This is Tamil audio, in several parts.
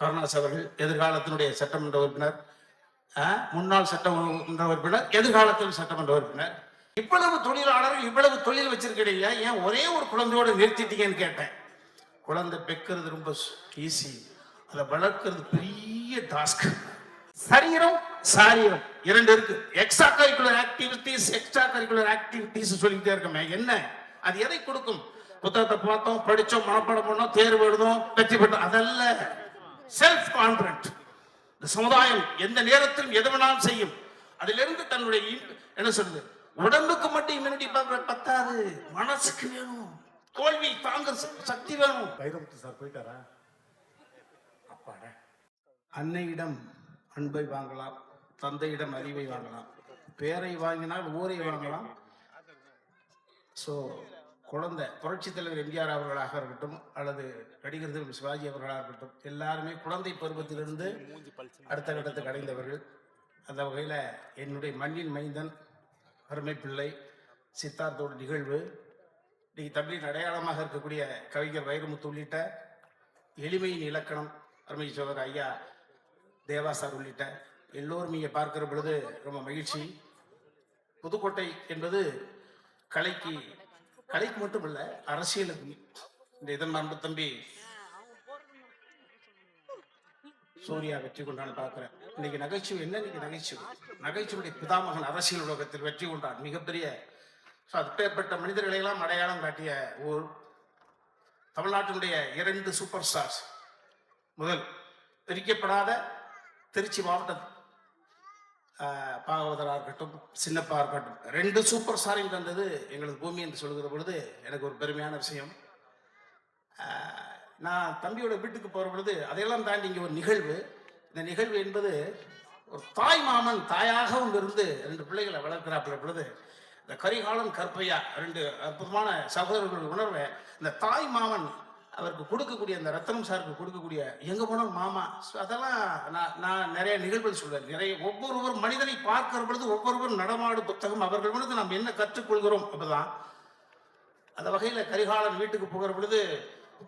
கருணாஸ் அவர்கள் எதிர்காலத்தினுடைய சட்டமன்ற உறுப்பினர், முன்னாள் சட்டமன்ற உறுப்பினர், எதிர்காலத்தில் சட்டமன்ற உறுப்பினர். இவ்வளவு தொழிலாளர்கள் இவ்வளவு தொழில் வச்சிருக்கீங்க, ஏன் ஒரே ஒரு குழந்தையோட நிறுத்திட்டீங்கன்னு கேட்டேன். குழந்தை பெக்கிறது ரொம்ப ஈஸி, அதை வளர்க்கிறது பெரிய டாஸ்க். சரீரம் சாரீரம் இரண்டு இருக்கு. எக்ஸ்ட்ரா கரிக்குலர் ஆக்டிவிட்டிஸ் சொல்லிக்கிட்டே இருக்கமே, என்ன அது எதை கொடுக்கும்? புத்தகத்தை பார்த்தோம், படிச்சோம், மனப்பாடம் பண்ணோம், தேர்வு எழுதும், வெற்றி பெற்றோம், அதல்ல. Self confident. இந்த சமுதாயம் எந்த நேரத்திலும் எது வேணாலும் செய்யும். அதிலிருந்து தன்னுடைய என்ன சொல்றது, உடம்புக்கு மட்டும் இம்யூனிட்டி பவர் பத்தாது, மனசுக்கு வேணும், தோல்வி தாங்க சக்தி வேணும். வைரமுத்து சார் போயிட்டாரா? அப்பாட. அன்னையிடம் அன்பை வாங்கலாம், தந்தையிடம் அறிவை வாங்கலாம், பேரை வாங்கினால் ஊரை வாங்கலாம். ஸோ குழந்தை புரட்சி தலைவர் எம்ஜிஆர் அவர்களாக இருக்கட்டும், அல்லது நடிகர் திரு சிவாஜி அவர்களாக இருக்கட்டும், எல்லாருமே குழந்தை பருவத்திலிருந்து அடுத்த கட்டத்துக்கு அடைந்தவர்கள். அந்த வகையில் என்னுடைய மண்ணின் மைந்தன் அருமை பிள்ளை சித்தார்த்தோட நிகழ்வு, இன்னைக்கு தமிழின் அடையாளமாக இருக்கக்கூடிய கவிஞர் வைரமுத்து உள்ளிட்ட எளிமையின் இலக்கணம் அருமை சோதர் ஐயா தேவா சார் உள்ளிட்ட எல்லோரும் இங்கே பார்க்கிற பொழுது ரொம்ப மகிழ்ச்சி. புதுக்கோட்டை என்பது கலைக்கு மட்டும் இல்லை, அரசியலுக்கு. இந்த இதன் அன்பு தம்பி சூர்யா வெற்றி கொண்டான்னு பார்க்கிறேன். இன்னைக்கு நகைச்சுவை என்ன? இன்னைக்கு நகைச்சுவையுடைய பிதாமகன் அரசியல் உலகத்தில் வெற்றி கொண்டான், மிகப்பெரிய. அப்பேற்பட்ட மனிதர்களை எல்லாம் அடையாளம் காட்டிய ஊர் தமிழ்நாட்டினுடைய 2 சூப்பர் ஸ்டார்ஸ். முதல் பிரிக்கப்படாத திருச்சி மாவட்டம் பாகவதராக இருக்கட்டும், சின்னப்பா இருக்கட்டும், 2 சூப்பர் ஸ்டாரையும் தந்தது எங்களுக்கு பூமி என்று சொல்கிற பொழுது எனக்கு ஒரு பெருமையான விஷயம். நான் தம்பியோட வீட்டுக்கு போகிற பொழுது அதையெல்லாம் தாண்டி இங்கே ஒரு நிகழ்வு. இந்த நிகழ்வு என்பது ஒரு தாய் மாமன் தாயாகவும் இருந்து 2 பிள்ளைகளை வளர்க்கிறாப்புல பொழுது, இந்த கரிகாலன் கற்பையா 2 அற்புதமான சகோதரர்கள் உணர்வை இந்த தாய் மாமன் அவருக்கு கொடுக்கக்கூடிய, அந்த ரத்தனம் சாருக்கு கொடுக்கக்கூடிய, எங்க போனாலும் மாமா, அதெல்லாம் நான் நிறைய நிகழ்வுகள் சொல்வேன். நிறைய ஒவ்வொருவர் மனிதனை பார்க்கிற பொழுது ஒவ்வொருவர் நடமாடு புத்தகம், அவர்கள் வந்து நாம் என்ன கற்றுக்கொள்கிறோம் அப்படிதான். அந்த வகையில கரிகாலன் வீட்டுக்கு போகிற பொழுது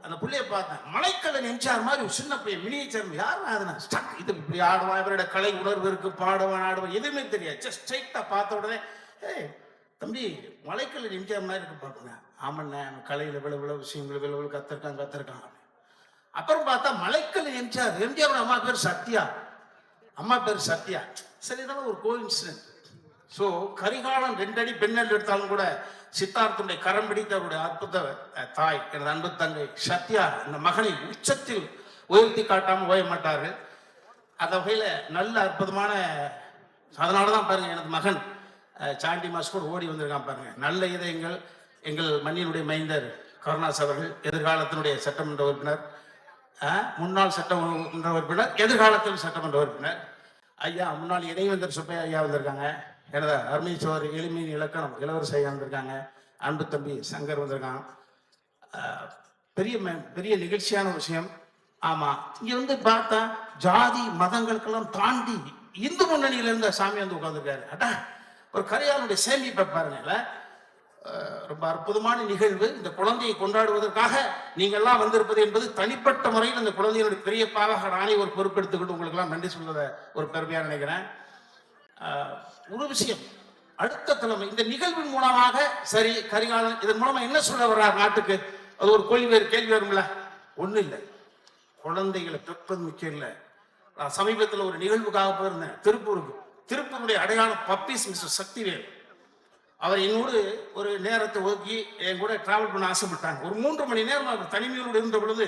அந்த பிள்ளைய பார்த்தேன், மலைக்கல்லன் எம்ஜிஆர் மாதிரி ஒரு சின்ன பையன், மினியேச்சர். யாரும் அதுனா இது இப்படி ஆடுவான், இவரோட கலை உணர்வு இருக்கு, பாடுவான் ஆடுவான், எதுவுமே தெரியாது. ஜஸ்ட் ஸ்ட்ரைட்டா பார்த்த உடனே, தம்பி மலைக்கல்லன் எம்ஜிஆர் மாதிரி இருக்கு பாருங்க. ஆமண்ண கலையில் இவ்வளவு விஷயங்கள் இவ்வளவு கத்திருக்கான். அப்புறம் பார்த்தா மலைக்கல்லன் எம்ஜிஆர் அம்மா பேர் சத்யா. சரி, இதெல்லாம் ஒரு கோஇன்சிடென்ட். ஸோ கரிகாலன் 2 அடி பெண்ணல் எடுத்தாலும் கூட சித்தார்த்துடைய கரம் பிடித்த அவருடைய அற்புத தாய், எனது அன்பு தங்கை சத்யா, இந்த மகனை உச்சத்தில் உயர்த்தி காட்டாமல் ஓய மாட்டார்கள். அந்த வகையில் நல்ல அற்புதமான, அதனாலதான் பாருங்க எனது மகன் சாண்டி மாஸ்கோடு ஓடி வந்திருக்கான் பாருங்க. நல்ல இதயங்கள். எங்கள் மண்ணினுடைய மைந்தர் கருணாஸ் அவர்கள் எதிர்காலத்தினுடைய சட்டமன்ற உறுப்பினர், முன்னாள் சட்டமன்ற உறுப்பினர், எதிர்காலத்தில் சட்டமன்ற உறுப்பினர். ஐயா முன்னாள் இணைவேந்தர் சுப்பையா ஐயா வந்திருக்காங்க. எனது அருமை சோர் எளிமையின் இலக்கணம் இளவரசு ஐயா வந்திருக்காங்க. அன்பு தம்பி சங்கர் வந்திருக்கான். பெரிய நிகழ்ச்சியான விஷயம். ஆமா, இங்க வந்து பார்த்தா ஜாதி மதங்களுக்கெல்லாம் தாண்டி இந்து முன்னணியில இருந்த சாமி வந்து உட்கார்ந்துருக்காரு. அட்டா, ஒரு கரிகாலனுடைய சேமிப்பை பாருங்க. ரொம்ப அற்புதமான நிகழ்வு. இந்த குழந்தையை கொண்டாடுவதற்காக நீங்கள்லாம் வந்திருப்பது என்பது தனிப்பட்ட முறையில் இந்த குழந்தையுடைய பெரியப்பாக நானே ஒரு பொறுப்பெடுத்துக்கிட்டு உங்களுக்கு எல்லாம் நன்றி சொல்வதை ஒரு பெருமையா நினைக்கிறேன். ஒரு விஷயம், அடுத்த தலைமை இந்த நிகழ்வின் மூலமாக, சரி கரிகாலன் இதன் மூலமா என்ன சொல்ல வர்றார் நாட்டுக்கு, அது ஒரு கேள்வி வரும்ல. ஒண்ணு இல்லை, குழந்தைகளை பெற்பது முக்கியம் இல்லை. நான் சமீபத்தில் ஒரு நிகழ்வுக்காக போயிருந்தேன் திருப்பூருடைய அடையாளம் பப்பீஸ் மிஸ்டர் சக்திவேல். அவர் என்னோடு ஒரு நேரத்தை ஒதுக்கி என் கூட டிராவல் பண்ண ஆசைப்பட்டாங்க. ஒரு 3 மணி நேரம் அவர் தனிமையோடு இருந்த பொழுது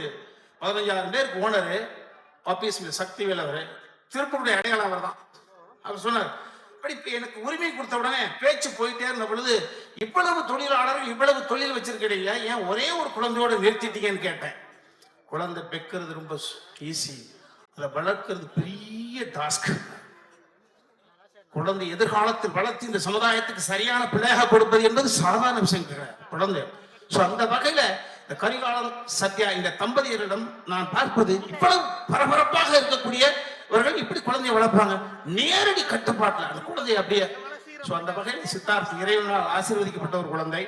15,000 பேருக்கு ஓனரு பப்பீஸ் மிஸ்டர் சக்திவேல். அவர் திருப்பூருடைய அடையாளம் அவர் தான். அவர் சொன்னார், அப்படி எனக்கு உரிமை கொடுத்த உடனே பேச்சு போயிட்டே இருந்த பொழுது, இவ்வளவு தொழிலாளர்கள் இவ்வளவு தொழில் வச்சிருக்கீங்க, ஏன் ஒரே ஒரு குழந்தையோட நிறுத்திட்டீங்கன்னு கேட்டேன். குழந்தை பெக்கிறது ரொம்ப ஈஸி, அதை வளர்க்கிறது பெரிய டாஸ்க். குழந்தை எதிர்காலத்தில் வளர்த்து இந்த சமுதாயத்துக்கு சரியான பிள்ளையாக கொடுப்பது என்பது சாதாரண விஷயம் குழந்தை. ஸோ அந்த வகையில இந்த கரிகாலன் சத்யா இந்த தம்பதியரிடம் நான் பார்ப்பது, இவ்வளவு பரபரப்பாக இருக்கக்கூடியவர்கள் இப்படி குழந்தைய வளர்ப்பாங்க, நேரடி கட்டுப்பாட்டில் அந்த குழந்தைய அப்படியே. ஸோ அந்த வகையில் சித்தார்த் இறைவனால் ஆசீர்வதிக்கப்பட்ட ஒரு குழந்தை.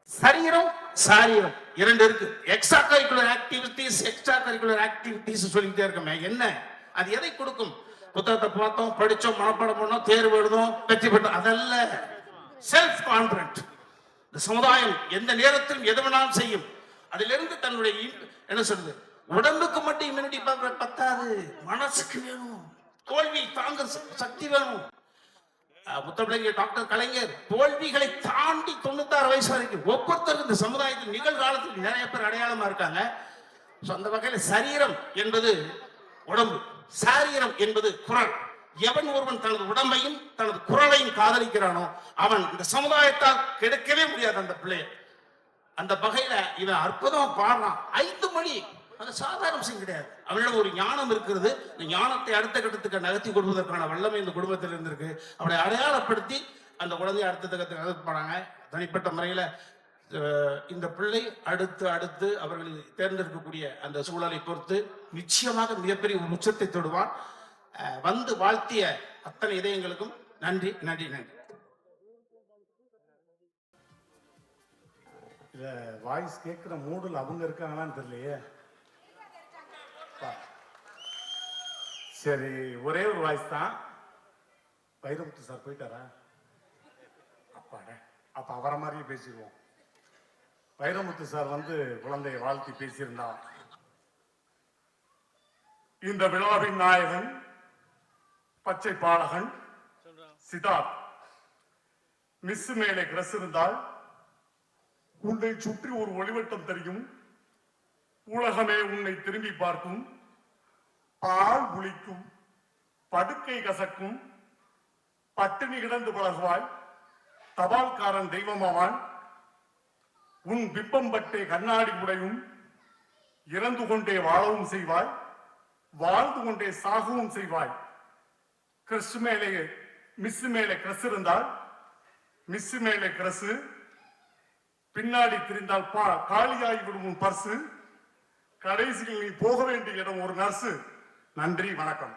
சரீரம் சாரீரம் இரண்டு இருக்கு. Extra curricular activities, extra curricular activities சொல்லிக்கிட்டே இருக்கமே, என்ன அது எதை கொடுக்கும்? புத்தகத்தை பார்த்தோம், படிச்சோம், மனப்பாடம் பண்ணோம், தேர்வு எழுதும், வெற்றி பெற்றோம், அதல்ல. Self confident. இந்த சமுதாயம் எந்த நேரத்திலும் எது வேணாலும் செய்யும். அதிலிருந்து தன்னுடைய என்ன சொல்றது, உடம்புக்கு மட்டும் இம்யூனிட்டி பவர் பத்தாது, மனசுக்கு வேணும், தோல்வி தாங்க சக்தி வேணும். முத்தமிழ் டாக்டர் கலைஞர் தோல்விகளை தாண்டி 96 வயசு வரைக்கும் ஒவ்வொருத்தரும் இந்த சமுதாயத்தில் நிகழ்காலத்தில் நிறைய பேர் அடையாளமா இருக்காங்க. அந்த வகையில சரீரம் என்பது உடம்பு, சாரீரம் என்பது குரல். எவன் ஒருவன் தனது உடம்பையும் தனது குரலையும் காதலிக்கிறானோ அவன் இந்த சமுதாயத்தால் கிடைக்கவே முடியாது அந்த பிள்ளைய. அந்த வகையில இவன் அற்புதமா பாடுறான். 5 மொழி, அது சாதாரண விஷயம் கிடையாது. அவனிடம் ஒரு ஞானம் இருக்கிறது. இந்த ஞானத்தை அடுத்த கட்டத்துக்கு நகர்த்தி கொடுப்பதற்கான வல்லமை இந்த குடும்பத்தில் இருந்திருக்கு. அவனை அடையாளப்படுத்தி அந்த குழந்தைய அடுத்த கட்டத்துக்கு நகர்த்தி போனாங்க. தனிப்பட்ட முறையில இந்த பிள்ளை அடுத்து அடுத்து அவர்கள் தேர்ந்தெடுக்கக்கூடிய அந்த சூழலை பொறுத்து நிச்சயமாக மிகப்பெரிய ஒரு உச்சத்தை தொடுவான். வந்து வாழ்த்திய அத்தனை இதயங்களுக்கும் நன்றி நன்றி நன்றி. இத வாய்ஸ் கேட்கிற மூடுல அவங்க இருக்காங்களான்னு தெரியலையே. சரி, ஒரே ஒரு வாய்ஸ் தான். வைரமுத்து சார் போயிட்டாரா? அப்பாட, அப்ப அவரை மாதிரியே பேசிடுவோம். வைரமுத்து சார் வந்து குழந்தையை வாழ்த்தி பேசியிருந்தார். இந்த விழாவின் நாயகன் பச்சை பாலகன் சித்தார்த். மிஸ் மேலே கிரஸ் இருந்தால் உன்னை சுற்றி ஒரு ஒளிவட்டம் தெரியும், உலகமே உன்னை திரும்பி பார்க்கும், பால் புளிக்கும், படுக்கை கசக்கும், பட்டினி கிடந்து பழகுவாய், தபால்காரன் தெய்வமாவான், உன் பிம்பம் பட்டே கண்ணாடி உடையும், இறந்து கொண்டே வாழவும் செய்வாய், வாழ்ந்து கொண்டே சாகவும் செய்வாய். கிறிஸ் மேலே மிஸ் மேலே கிரஸ் இருந்தால் மிஸ் மேலே கிரஸ், பின்னாடி திரிந்தால் காலியாகி விடும் உன் பர்சு, கடைசியில் நீ போக வேண்டிய இடம் ஒரு நர்ஸு. நன்றி, வணக்கம்.